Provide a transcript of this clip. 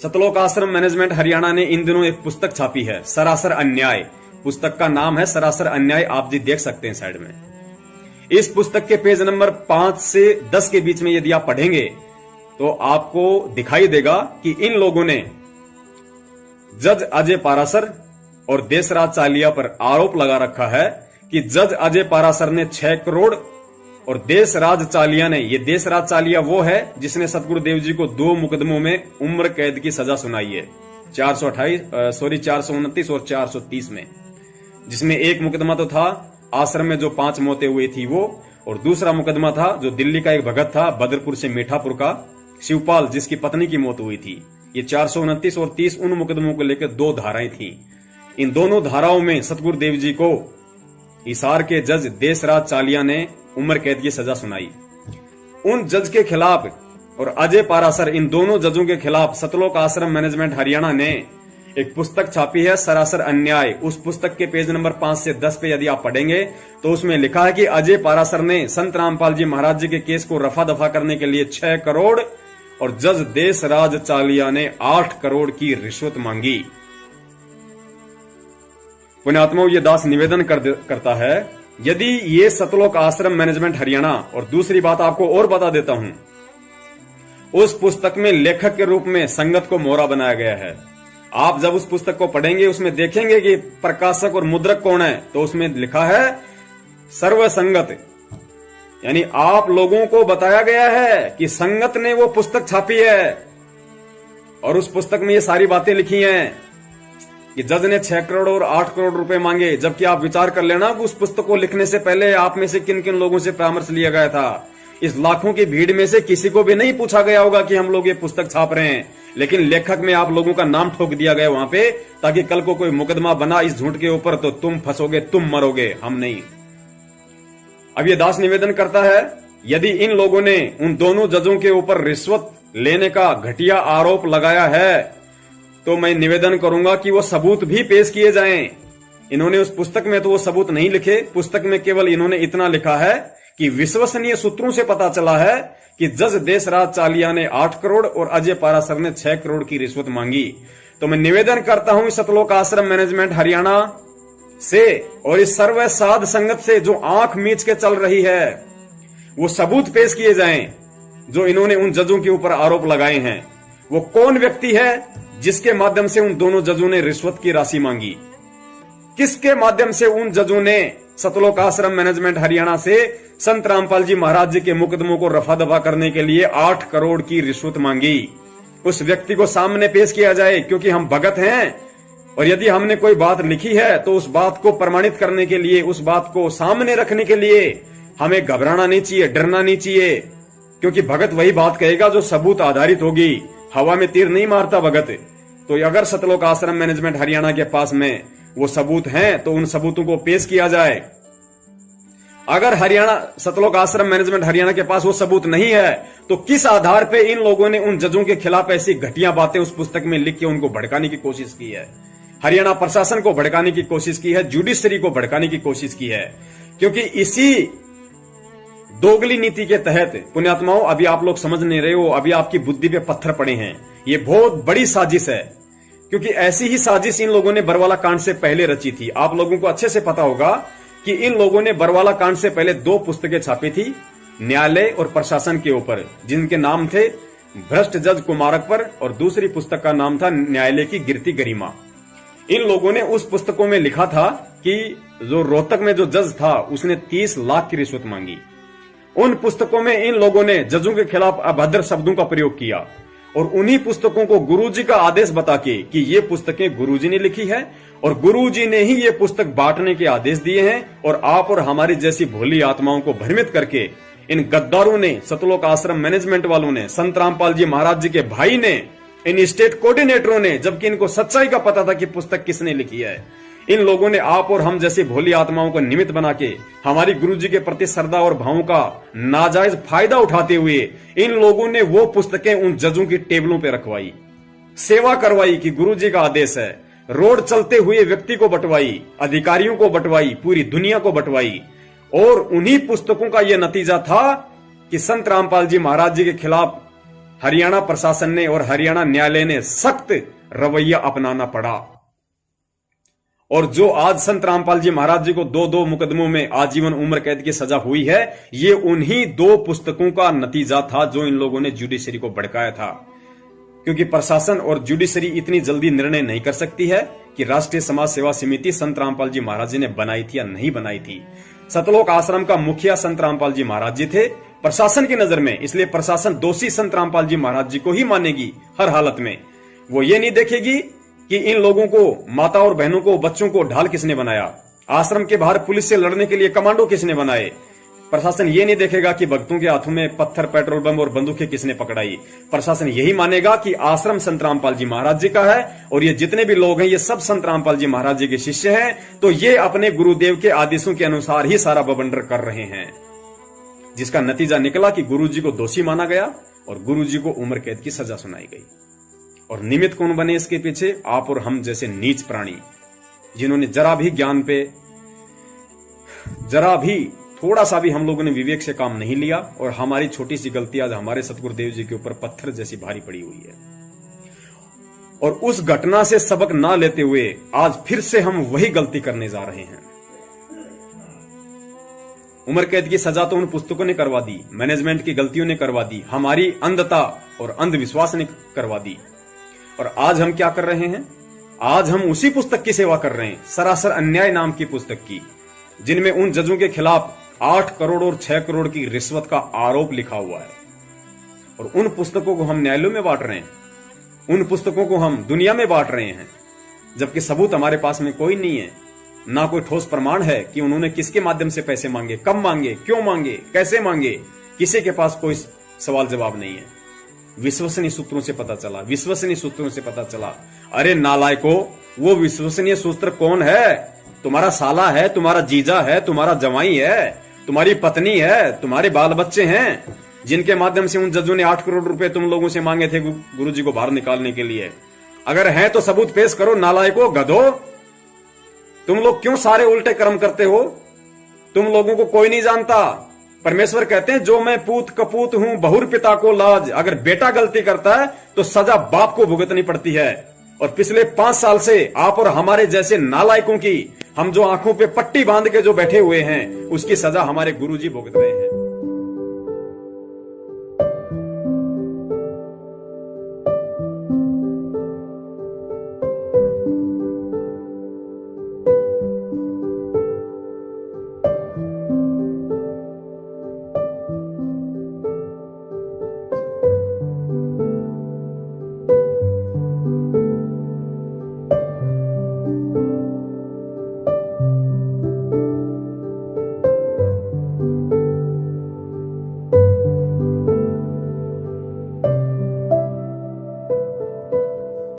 सतलोक आश्रम मैनेजमेंट हरियाणा ने इन दिनों एक पुस्तक छापी है, सरासर अन्याय। पुस्तक का नाम है सरासर अन्याय, आप जी देख सकते हैं साइड में। इस पुस्तक के पेज नंबर 5 से 10 के बीच में यदि आप पढ़ेंगे तो आपको दिखाई देगा कि इन लोगों ने जज अजय पारासर और देशराज चालिया पर आरोप लगा रखा है कि जज अजय पारासर ने 6 करोड़ और देशराज चालिया ने, ये देशराज चालिया वो है जिसने सतगुरुदेव जी को 2 मुकदमों में उम्र कैद की सजा सुनाई है, 429 और 430 में, जिसमें एक मुकदमा तो था आश्रम में जो 5 मौतें हुई थी वो, और दूसरा मुकदमा था जो दिल्ली का एक भगत था बदरपुर से मीठापुर का शिवपाल, जिसकी पत्नी की मौत हुई थी। ये 429 और 30 उन मुकदमों को लेकर 2 धाराएं थी। इन दोनों धाराओं में सतगुरुदेव जी को हिसार के जज देशराज चालिया ने उम्र कैद की सजा सुनाई। उन जज के खिलाफ और अजय पारासर, इन दोनों जजों के खिलाफ सतलोक आश्रम मैनेजमेंट हरियाणा ने एक पुस्तक छापी है, सरासर अन्याय। उस पुस्तक के पेज नंबर 5 से 10 पे यदि आप पढ़ेंगे तो उसमें लिखा है कि अजय पारासर ने संत रामपाल जी महाराज जी के केस को रफा दफा करने के लिए 6 करोड़ और जज देशराज चालिया ने 8 करोड़ की रिश्वत मांगी। पुण्यात्माओं, ये दास निवेदन करता है, यदि ये सतलोक आश्रम मैनेजमेंट हरियाणा, और दूसरी बात आपको और बता देता हूं, उस पुस्तक में लेखक के रूप में संगत को मोहरा बनाया गया है। आप जब उस पुस्तक को पढ़ेंगे उसमें देखेंगे कि प्रकाशक और मुद्रक कौन है, तो उसमें लिखा है सर्व संगत, यानी आप लोगों को बताया गया है कि संगत ने वो पुस्तक छापी है और उस पुस्तक में ये सारी बातें लिखी हैं कि जज ने 6 करोड़ और 8 करोड़ रुपए मांगे। जबकि आप विचार कर लेना कि उस पुस्तक को लिखने से पहले आप में से किन किन लोगों से परामर्श लिया गया था। इस लाखों की भीड़ में से किसी को भी नहीं पूछा गया होगा कि हम लोग ये पुस्तक छाप रहे हैं, लेकिन लेखक में आप लोगों का नाम ठोक दिया गया वहां पे, ताकि कल को कोई मुकदमा बना इस झूठ के ऊपर तो तुम फंसोगे, तुम मरोगे, हम नहीं। अब ये दास निवेदन करता है, यदि इन लोगों ने उन दोनों जजों के ऊपर रिश्वत लेने का घटिया आरोप लगाया है तो मैं निवेदन करूंगा कि वो सबूत भी पेश किए जाएं। इन्होंने उस पुस्तक में तो वो सबूत नहीं लिखे, पुस्तक में केवल इन्होंने इतना लिखा है कि विश्वसनीय सूत्रों से पता चला है कि जज देशराज चालिया ने 8 करोड़ और अजय पारासर ने 6 करोड़ की रिश्वत मांगी। तो मैं निवेदन करता हूं सतलोक आश्रम मैनेजमेंट हरियाणा से और इस सर्व साध संगत से जो आंख मीच के चल रही है, वो सबूत पेश किए जाएं जो इन्होंने उन जजों के ऊपर आरोप लगाए हैं। वो कौन व्यक्ति है जिसके माध्यम से उन दोनों जजों ने रिश्वत की राशि मांगी? किसके माध्यम से उन जजों ने सतलोक आश्रम मैनेजमेंट हरियाणा से संत रामपाल जी महाराज जी के मुकदमों को रफा दफा करने के लिए 8 करोड़ की रिश्वत मांगी? उस व्यक्ति को सामने पेश किया जाए, क्योंकि हम भगत हैं और यदि हमने कोई बात लिखी है तो उस बात को प्रमाणित करने के लिए, उस बात को सामने रखने के लिए हमें घबराना नहीं चाहिए, डरना नहीं चाहिए, क्योंकि भगत वही बात कहेगा जो सबूत आधारित होगी। हवा में तीर नहीं मारता भगत। तो अगर सतलोक आश्रम मैनेजमेंट हरियाणा के पास में वो सबूत हैं तो उन सबूतों को पेश किया जाए। अगर सतलोक आश्रम मैनेजमेंट हरियाणा के पास वो सबूत नहीं है तो किस आधार पे इन लोगों ने उन जजों के खिलाफ ऐसी घटिया बातें उस पुस्तक में लिख के उनको भड़काने की कोशिश की है? हरियाणा प्रशासन को भड़काने की कोशिश की है, जुडिशरी को भड़काने की कोशिश की है, क्योंकि इसी दोगली नीति के तहत पुण्यात्माओं, अभी आप लोग समझ नहीं रहे हो, अभी आपकी बुद्धि पे पत्थर पड़े हैं। ये बहुत बड़ी साजिश है, क्योंकि ऐसी ही साजिश इन लोगों ने बरवाला कांड से पहले रची थी। आप लोगों को अच्छे से पता होगा कि इन लोगों ने बरवाला कांड से पहले 2 पुस्तकें छापी थी न्यायालय और प्रशासन के ऊपर, जिनके नाम थे भ्रष्ट जज कुमारक पर, और दूसरी पुस्तक का नाम था न्यायालय की गिरती गरिमा। इन लोगों ने उस पुस्तकों में लिखा था कि जो रोहतक में जो जज था उसने 30 लाख की रिश्वत मांगी। उन पुस्तकों में इन लोगों ने जजों के खिलाफ अभद्र शब्दों का प्रयोग किया और उन्हीं पुस्तकों को गुरुजी का आदेश बता के कि ये पुस्तकें गुरुजी ने लिखी है और गुरुजी ने ही ये पुस्तक बांटने के आदेश दिए हैं, और आप और हमारी जैसी भोली आत्माओं को भ्रमित करके इन गद्दारों ने, सतलोक आश्रम मैनेजमेंट वालों ने, संत रामपाल जी महाराज जी के भाई ने, इन स्टेट कोऑर्डिनेटरों ने, जबकि इनको सच्चाई का पता था कि पुस्तक किसने लिखी है, इन लोगों ने आप और हम जैसी भोली आत्माओं को निमित्त बना के हमारी गुरुजी के प्रति श्रद्धा और भावों का नाजायज फायदा उठाते हुए इन लोगों ने वो पुस्तकें उन जजों की टेबलों पे रखवाई, सेवा करवाई कि गुरुजी का आदेश है, रोड चलते हुए व्यक्ति को बंटवाई, अधिकारियों को बंटवाई, पूरी दुनिया को बंटवाई। और उन्हीं पुस्तकों का यह नतीजा था कि संत रामपाल जी महाराज जी के खिलाफ हरियाणा प्रशासन ने और हरियाणा न्यायालय ने सख्त रवैया अपनाना पड़ा। और जो आज संत रामपाल जी महाराज जी को 2-2 मुकदमों में आजीवन उम्र कैद की सजा हुई है, ये उन्हीं 2 पुस्तकों का नतीजा था जो इन लोगों ने जुडिशरी को भड़काया था। क्योंकि प्रशासन और जुडिशरी इतनी जल्दी निर्णय नहीं कर सकती है कि राष्ट्रीय समाज सेवा समिति संत रामपाल जी महाराज जी ने बनाई थी या नहीं बनाई थी। सतलोक आश्रम का मुखिया संत रामपाल जी महाराज जी थे प्रशासन की नजर में, इसलिए प्रशासन दोषी संत रामपाल जी महाराज जी को ही मानेगी हर हालत में। वो ये नहीं देखेगी कि इन लोगों को, माता और बहनों को, बच्चों को ढाल किसने बनाया, आश्रम के बाहर पुलिस से लड़ने के लिए कमांडो किसने बनाए। प्रशासन ये नहीं देखेगा कि भक्तों के हाथों में पत्थर, पेट्रोल बम और बंदूकें किसने पकड़ाई। प्रशासन यही मानेगा कि आश्रम संत रामपाल जी महाराज जी का है और ये जितने भी लोग हैं ये सब संत रामपाल जी महाराज जी के शिष्य हैं, तो ये अपने गुरुदेव के आदेशों के अनुसार ही सारा बवंडर कर रहे हैं। जिसका नतीजा निकला कि गुरु जी को दोषी माना गया और गुरु जी को उम्र कैद की सजा सुनाई गई। और निमित्त कौन बने इसके पीछे? आप और हम जैसे नीच प्राणी, जिन्होंने जरा भी ज्ञान पे, जरा भी, थोड़ा सा भी हम लोगों ने विवेक से काम नहीं लिया और हमारी छोटी सी गलती आज हमारे सतगुरुदेव जी के ऊपर पत्थर जैसी भारी पड़ी हुई है। और उस घटना से सबक ना लेते हुए आज फिर से हम वही गलती करने जा रहे हैं। उम्र कैद की सजा तो उन पुस्तकों ने करवा दी, मैनेजमेंट की गलतियों ने करवा दी, हमारी अंधता और अंधविश्वास ने करवा दी। और आज हम क्या कर रहे हैं? आज हम उसी पुस्तक की सेवा कर रहे हैं, सरासर अन्याय नाम की पुस्तक की, जिनमें उन जजों के खिलाफ 8 करोड़ और 6 करोड़ की रिश्वत का आरोप लिखा हुआ है। और उन पुस्तकों को हम न्यायालयों में बांट रहे हैं, उन पुस्तकों को हम दुनिया में बांट रहे हैं, जबकि सबूत हमारे पास में कोई नहीं है, ना कोई ठोस प्रमाण है कि उन्होंने किसके माध्यम से पैसे मांगे, कब मांगे, क्यों मांगे, कैसे मांगे, किसी के पास कोई सवाल जवाब नहीं है। विश्वसनीय सूत्रों से पता चला, विश्वसनीय सूत्रों से पता चला। अरे नालायको, वो विश्वसनीय सूत्र कौन है? तुम्हारा साला है, तुम्हारा जीजा है, तुम्हारा जवाई है, तुम्हारी पत्नी है, तुम्हारे बाल बच्चे हैं, जिनके माध्यम से उन जजों ने 8 करोड़ रुपए तुम लोगों से मांगे थे गुरु जी को बाहर निकालने के लिए। अगर है तो सबूत पेश करो। नालायको, गधो, तुम लोग क्यों सारे उल्टे कर्म करते हो? तुम लोगों को कोई नहीं जानता। परमेश्वर कहते हैं, जो मैं पूत कपूत हूं बहुर पिता को लाज। अगर बेटा गलती करता है तो सजा बाप को भुगतनी पड़ती है। और पिछले 5 साल से आप और हमारे जैसे नालायकों की, हम जो आंखों पे पट्टी बांध के जो बैठे हुए हैं, उसकी सजा हमारे गुरुजी भुगत रहे हैं।